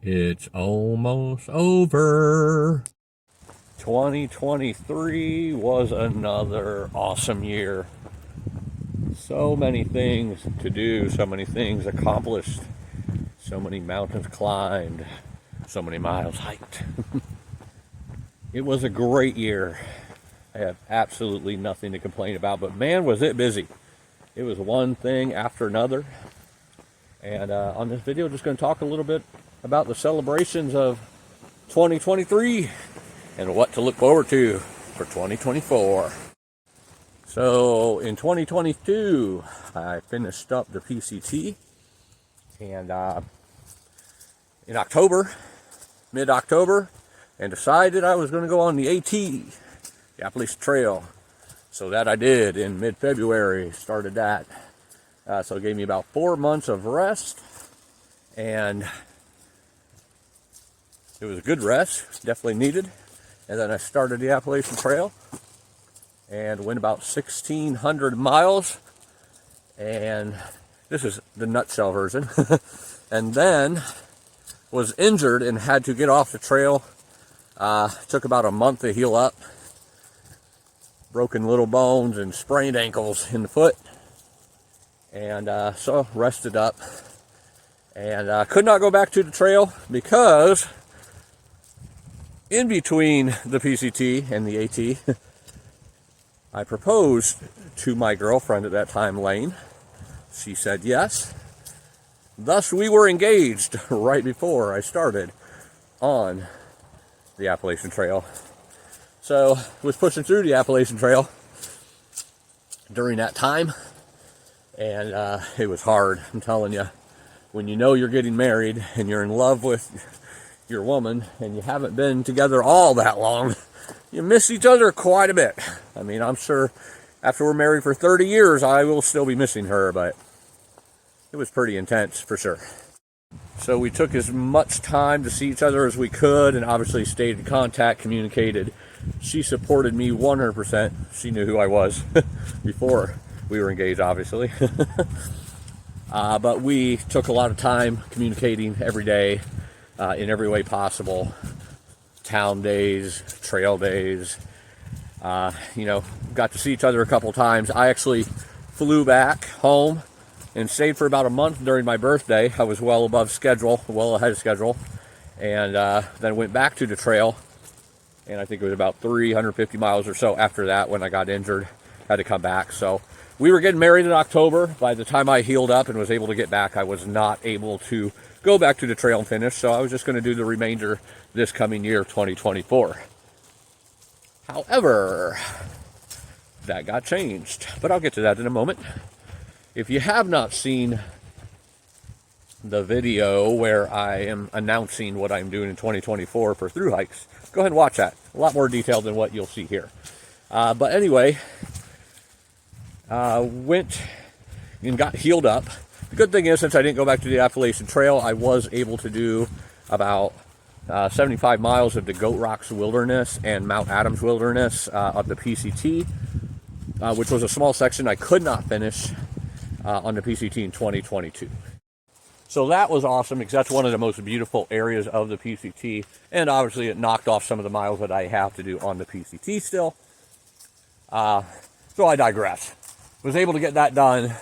It's almost over. 2023 was another awesome year. So many things to do, so many things accomplished, so many mountains climbed, so many miles hiked. It was a great year. I have absolutely nothing to complain about, but man, was it busy. It was one thing after another. And on this video, just going to talk a little bit about the celebrations of 2023 and what to look forward to for 2024. So in 2022, I finished up the PCT, and in October, mid-October, and decided I was going to go on the AT, the Appalachian Trail. So that I did in mid-February, started that. So it gave me about 4 months of rest, and it was a good rest, definitely needed. And then I started the Appalachian Trail and went about 1,600 miles, and this is the nutshell version. And then was injured and had to get off the trail. Took about a month to heal up. Broken little bones and sprained ankles in the foot. And so rested up, and could not go back to the trail because in between the PCT and the AT, I proposed to my girlfriend at that time, Lane. She said yes. Thus, we were engaged right before I started on the Appalachian Trail. So, was pushing through the Appalachian Trail during that time. And it was hard, I'm telling you. When you know you're getting married and you're in love with your woman and you haven't been together all that long, you miss each other quite a bit. I mean, I'm sure after we're married for 30 years, I will still be missing her, but it was pretty intense for sure. So we took as much time to see each other as we could, and obviously stayed in contact, communicated. She supported me 100%. She knew who I was before we were engaged, obviously. But we took a lot of time communicating every day in every way possible. Town days, trail days. Got to see each other a couple times. I actually flew back home and stayed for about a month during my birthday. I was well above schedule, well ahead of schedule. And then went back to the trail. And I think it was about 350 miles or so after that when I got injured. Had to come back. So we were getting married in October. By the time I healed up and was able to get back, I was not able to go back to the trail and finish. So I was just going to do the remainder this coming year, 2024. However, that got changed. But I'll get to that in a moment. If you have not seen the video where I am announcing what I'm doing in 2024 for thru hikes, go ahead and watch that. A lot more detailed than what you'll see here. But anyway, went and got healed up. The good thing is, since I didn't go back to the Appalachian Trail, I was able to do about 75 miles of the Goat Rocks Wilderness and Mount Adams Wilderness of the PCT, which was a small section I could not finish on the PCT in 2022. So that was awesome, because that's one of the most beautiful areas of the PCT, and obviously it knocked off some of the miles that I have to do on the PCT still. So I digress. Was able to get that done,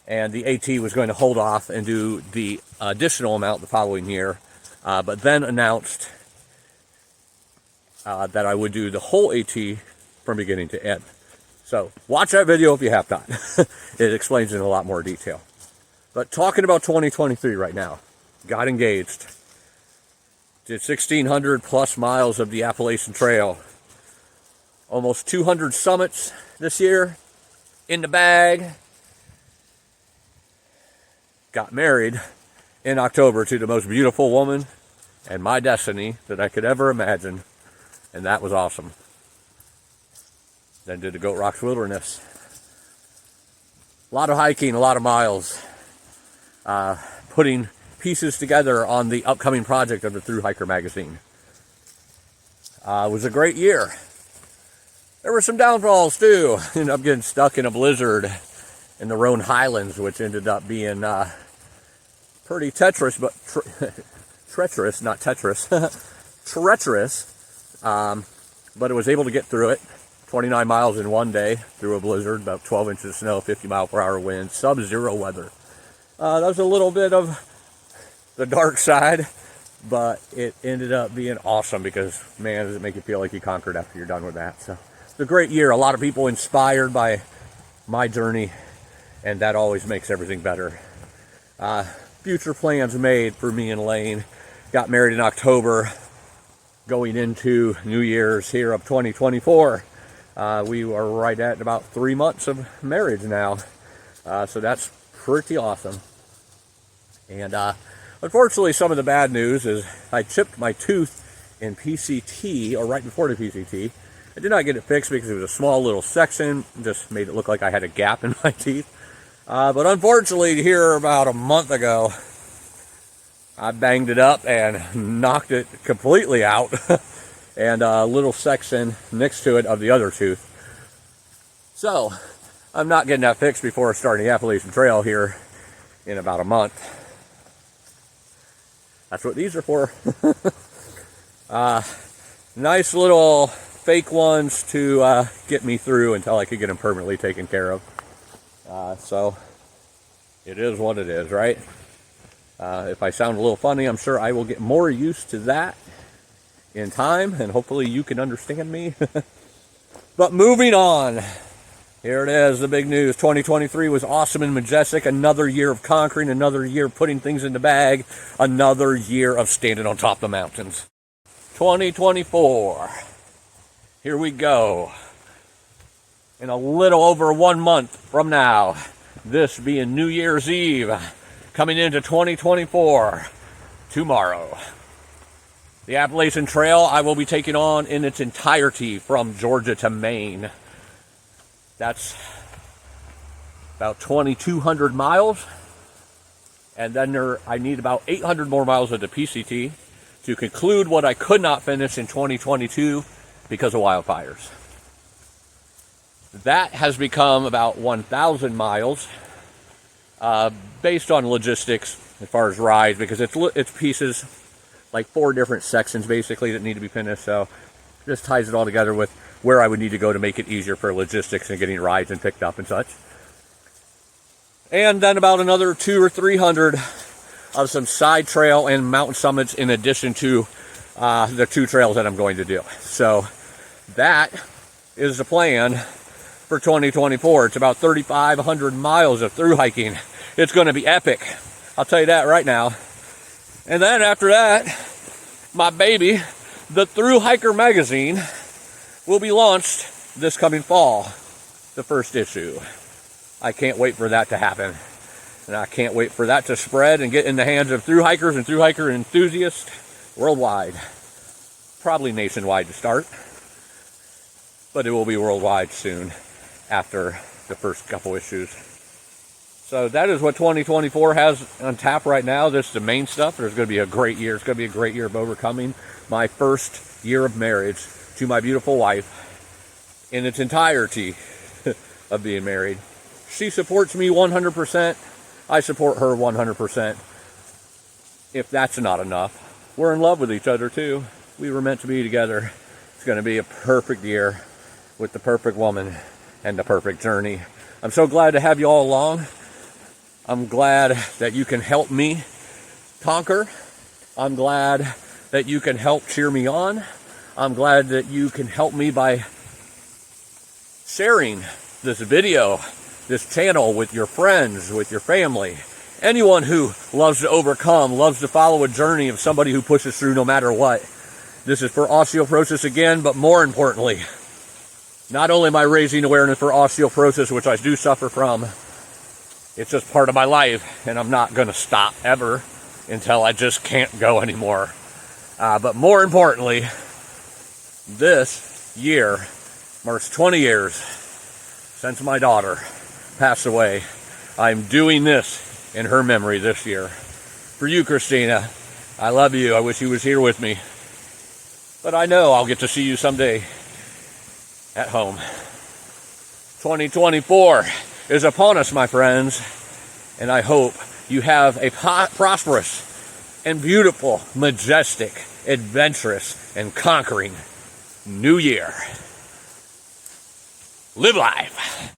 and the AT was going to hold off and do the additional amount the following year, but then announced that I would do the whole AT from beginning to end. So watch that video if you have time. It explains in a lot more detail. But talking about 2023 right now, got engaged, did 1,600 plus miles of the Appalachian Trail, almost 200 summits this year, in the bag. Got married in October to the most beautiful woman and my destiny that I could ever imagine, and that was awesome. Then did the Goat Rocks Wilderness. A lot of hiking, a lot of miles. Putting pieces together on the upcoming project of the Thru Hiker magazine. It was a great year. There were some downfalls too. Ended up getting stuck in a blizzard in the Roan Highlands, which ended up being pretty treacherous, treacherous, not Tetris, treacherous, but it was able to get through it. 29 miles in one day through a blizzard, about 12 inches of snow, 50-mile-per-hour wind, sub-zero weather. That was a little bit of the dark side, but it ended up being awesome because, man, does it make you feel like you conquered after you're done with that. So it's a great year. A lot of people inspired by my journey, and that always makes everything better. Future plans made for me and Lane. Got married in October, going into New Year's here of 2024. We are right at about 3 months of marriage now. So that's pretty awesome. And unfortunately, some of the bad news is I chipped my tooth in PCT, or right before the PCT. I did not get it fixed because it was a small little section, just made it look like I had a gap in my teeth. But unfortunately, here about a month ago, I banged it up and knocked it completely out. And a little section next to it of the other tooth. So, I'm not getting that fixed before starting the Appalachian Trail here in about a month. That's what these are for. Nice little fake ones to get me through until I could get them permanently taken care of. So, it is what it is, right? If I sound a little funny, I'm sure I will get more used to that in time, and hopefully you can understand me. But moving on, here it is, the big news. 2023 was awesome and majestic. Another year of conquering, another year of putting things in the bag, another year of standing on top of the mountains. 2024, here we go. In a little over 1 month from now, this being New Year's Eve, coming into 2024, tomorrow. The Appalachian Trail I will be taking on in its entirety from Georgia to Maine. That's about 2,200 miles. And then I need about 800 more miles of the PCT to conclude what I could not finish in 2022 because of wildfires. That has become about 1,000 miles based on logistics as far as rides, because it's pieces, like 4 different sections basically that need to be finished. So just ties it all together with where I would need to go to make it easier for logistics and getting rides and picked up and such. And then about another 200 or 300 of some side trail and mountain summits in addition to the 2 trails that I'm going to do. So that is the plan for 2024. It's about 3,500 miles of through hiking. It's going to be epic. I'll tell you that right now. And then after that, my baby, the Through Hiker magazine, will be launched this coming fall, the first issue. I can't wait for that to happen. And I can't wait for that to spread and get in the hands of through hikers and through hiker enthusiasts worldwide. Probably nationwide to start, but it will be worldwide soon after the first couple issues. So that is what 2024 has on tap right now. This is the main stuff. There's going to be a great year. It's going to be a great year of overcoming. My first year of marriage to my beautiful wife in its entirety of being married. She supports me 100%. I support her 100%. If that's not enough, we're in love with each other too. We were meant to be together. It's going to be a perfect year with the perfect woman and the perfect journey. I'm so glad to have you all along. I'm glad that you can help me conquer. I'm glad that you can help cheer me on. I'm glad that you can help me by sharing this video, this channel with your friends, with your family. Anyone who loves to overcome, loves to follow a journey of somebody who pushes through no matter what. This is for osteoporosis again, but more importantly, not only am I raising awareness for osteoporosis, which I do suffer from, it's just part of my life, and I'm not going to stop ever until I just can't go anymore. But more importantly, this year marks 20 years since my daughter passed away. I'm doing this in her memory this year. For you, Christina, I love you. I wish you was here with me. But I know I'll get to see you someday at home. 2024 is upon us, my friends, and I hope you have a prosperous and beautiful, majestic, adventurous, and conquering new year. Live life.